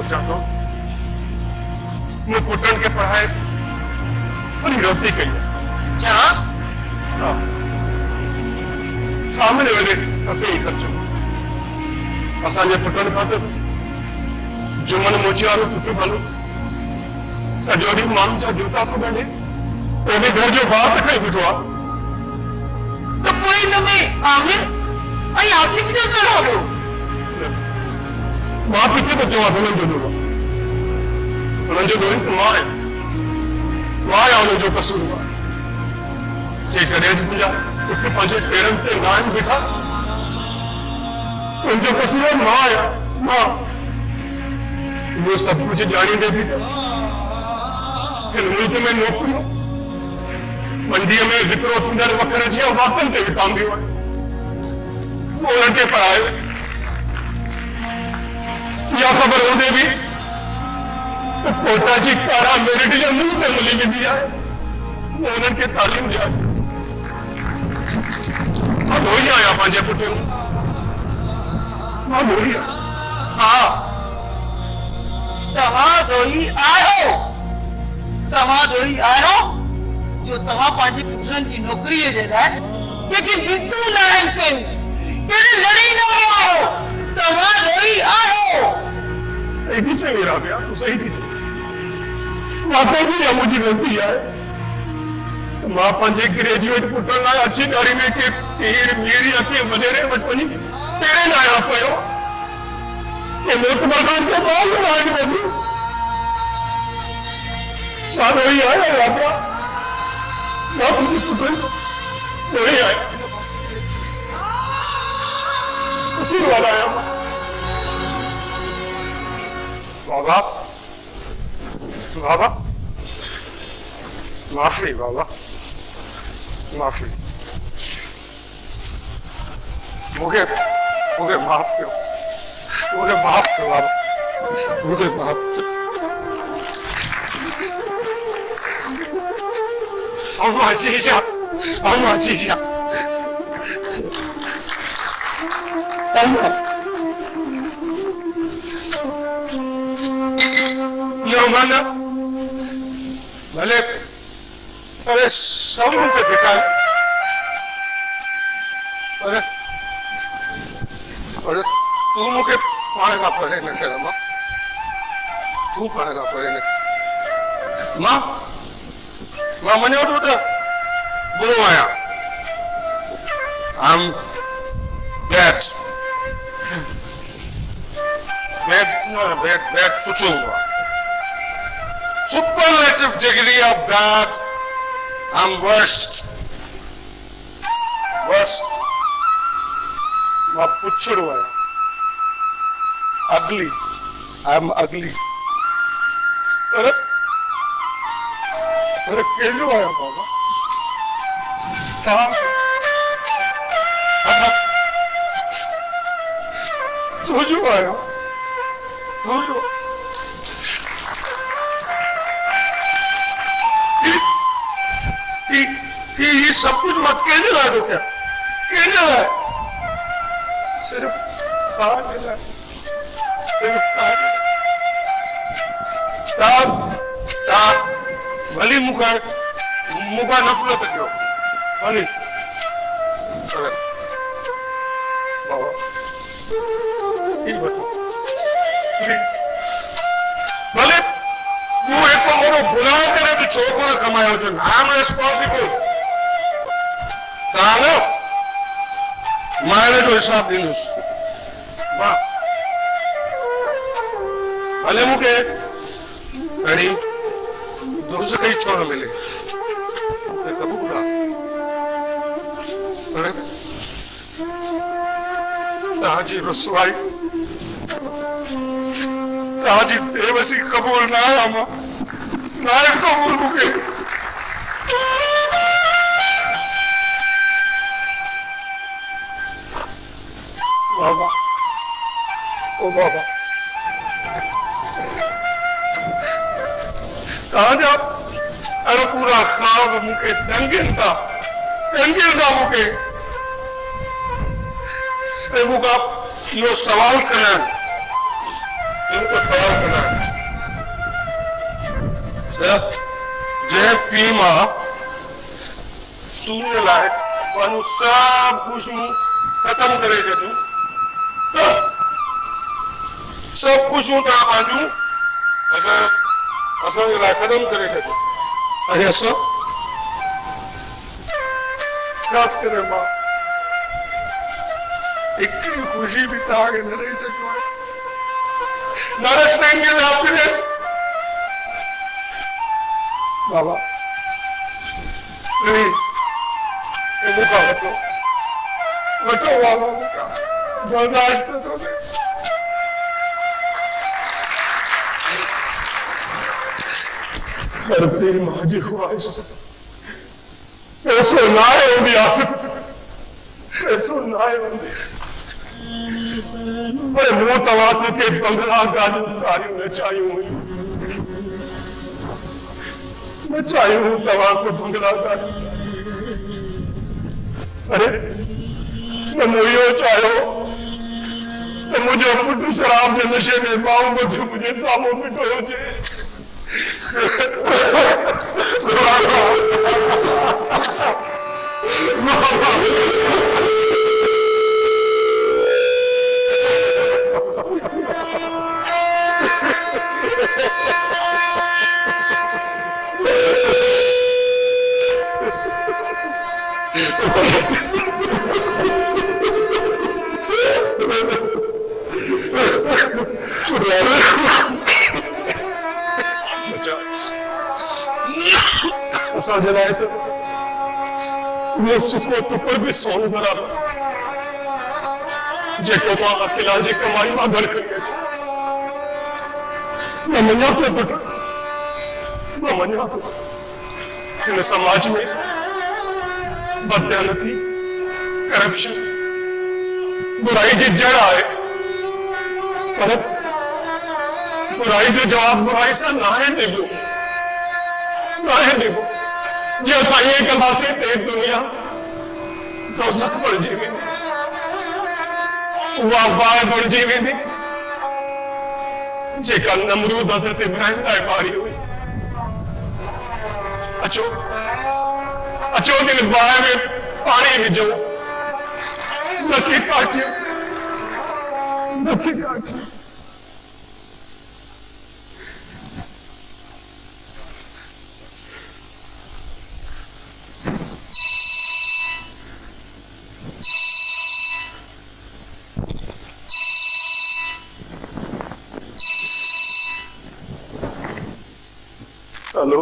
चाहता हूँ मैं पुटन के पढ़ाए और गलती कही सामने वाले ही खर्चो असांजे पुटन खातिर जुमन मोची वारो पुटु भलो सॼो ॾींहुं माण्हुनि जा जूता थो गंढे ओॾे घर जो भाउ त खणी बीठो आहे त पोइ हिन में आमिर ऐं आसिफ जो कहिड़ो हो मां किथे बचो आहे हुननि जो ॾोहो हुननि जो ॾोही त मां आहियां हुननि जो कसूर आहे जेकॾहिं मुंहिंजा पुट पंहिंजे पेरनि ते न आहिनि बीठा उनजो कसूर आहे मां आहियां मां वो सब कुछ ॼाणींदे बि हिन मुल्क में नौकरियूं मंडीअ में विकिरो थींदड़ वखर जीअं वाकनि ते विकामदियूं आहिनि उन्हनि खे पढ़ायो इहा ख़बर हूंदे बि कोटा जी कारा मेरिट जे मुंहुं ते मिली वेंदी आहे उन्हनि खे तालीम ॾियां मां ॾोही आहियां पंहिंजे पुट मां ॾोही आहियां हा तव्हां ॾोही आहियो जो तव्हां पंहिंजे पुटनि जी नौकरीअ जे लाइ जेके जिदूं न आहिनि कयूं कहिड़े लड़ी न आहियो तव्हां ॾोही आहियो सही थी चई राबिया तूं सही थी चई वाकई बि इहा मुंहिंजी ग़लती आहे मां पंहिंजे ग्रेजुएट पुटनि लाइ अची ॾाड़ी में के पीर मीरी अखे वॾेरे वटि वञी पहिरें न आहियां पियो कि मोतबर खान के बाद राज बदलू मां ॾोही आहियां राबिया मां पंहिंजे पुटनि ॾोही आहियां कसूर वारा आहियां बाबा बाबा माफी बाबा माफी मुझे माफ करो मुझे माफ करो बाबा मुझे माफ करो अम्मा जीजा अम्मा यो मन भले अरे सब पे देखा अरे तू मुझे पाने का पड़े न कर मां तू पाने का पड़े न मां मने तो बुरो आया I'm bad सोचूंगा superlative degree of bad I'm worst मैं पुछड़ो आया ugly I'm ugly अरे केलो आया बाबा सोचो आया सोचो ये सब कुछ मैं कहने लगा दो क्या कहने लगा सिर्फ भली मुका नफरत कयो भली चले बाबा भले तू एक मोरो गुनाह करे तो छोको न कमायो जो नाम रेस्पॉन्सिबल तानो मारे जो हिसाब दींदुस वाह भले मुके अड़ी दुरुस्त कई छो न मिले ते कबूल आ अरे ताजी रसवाई ताजी बेबसी कबूल ना है अम्मा ना है कबूल मुके बाबा ओ बाबा ताजा अरे पूरा ख्वाब मुके दंगिन था मुके मुका यो सवाल करना इनको सवाल करना है जय पी मां शून्य लाए पण सब खुशबू खत्म करे छॾियूं सब खुशबू तव्हां पंहिंजूं असांजे लाइ ख़तम करे छॾियूं ऐं असां ख़ासि करे मां हिकिड़ी खुशी बि तव्हांखे न ॾेई सघियो आहे Not a single happiness. Baba, please, बचो वालों का बर्दाश्त तो नहीं। हर प्रेम हाजी ख्वाहिश ऐसो नाए होंदी आसिफ ऐसो नाए होंदी पर मुंह तवात के बंगला गाजू कारियों ने चाहिए हुई मैं चाहिए हूँ तवा को बंगला गाजू अरे मैं मुझे चाहो तो मुझे पुटू शराब के नशे में पाऊं बच्चों मुझे सामो पिटो हो जाए जलाए वो सुखो टुकर भी सोन बराबर जेको मां अकेला जी कमाई मां घर करी मैं मञा तो पुट मैं मञा तो इन समाज में बदयानती करप्शन बुराई की जड़ आए पर बुराई जो जवाब बुराई से ना है देबो जो साईं कंदासीं ते दुनिया दोज़ख बणिजी वेंदी उहा बाहि बणिजी वेंदी जेका नमरूद हज़रत इब्राहिम लाइ ॿारी हुई अचो अचो जिन बाहि में पाणी विझो नथी काटियो नथी काटियो हेलो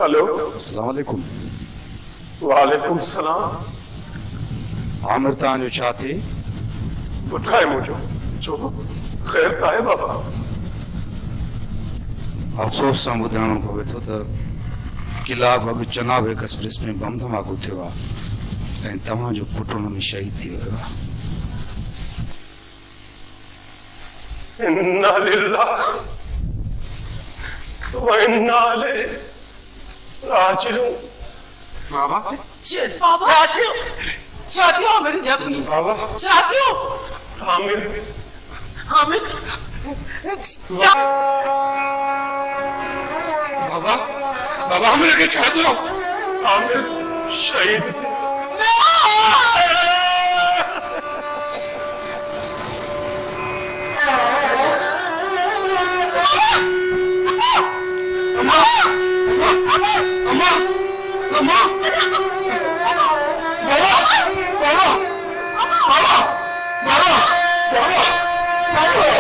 हेलो अस्सलाम वालेकुम। वालेकुम सलाम। आमिर तां जो छा थे? पुटाए मुझो जो खैर ताए बाबा। अफ़सोस सां ॿुधाइणो पवे थो त कलाक अॻु चनाब एक्सप्रेस में बम धमाको थियो आहे ऐं तव्हांजो पुटु हुन में शहीद थी वियो आहे। इन्ना लिल्लाह व इन्ना इलैहि राजिऊन। बाबा चाहती मेरी जबी बाबा चाहती हो आमिर आमिर बाबा बाबा आमिर के चाहते हो? आमिर शहीद थे। अम्मा अम्मा अम्मा बाबा बाबा बाबा बाबा बाबा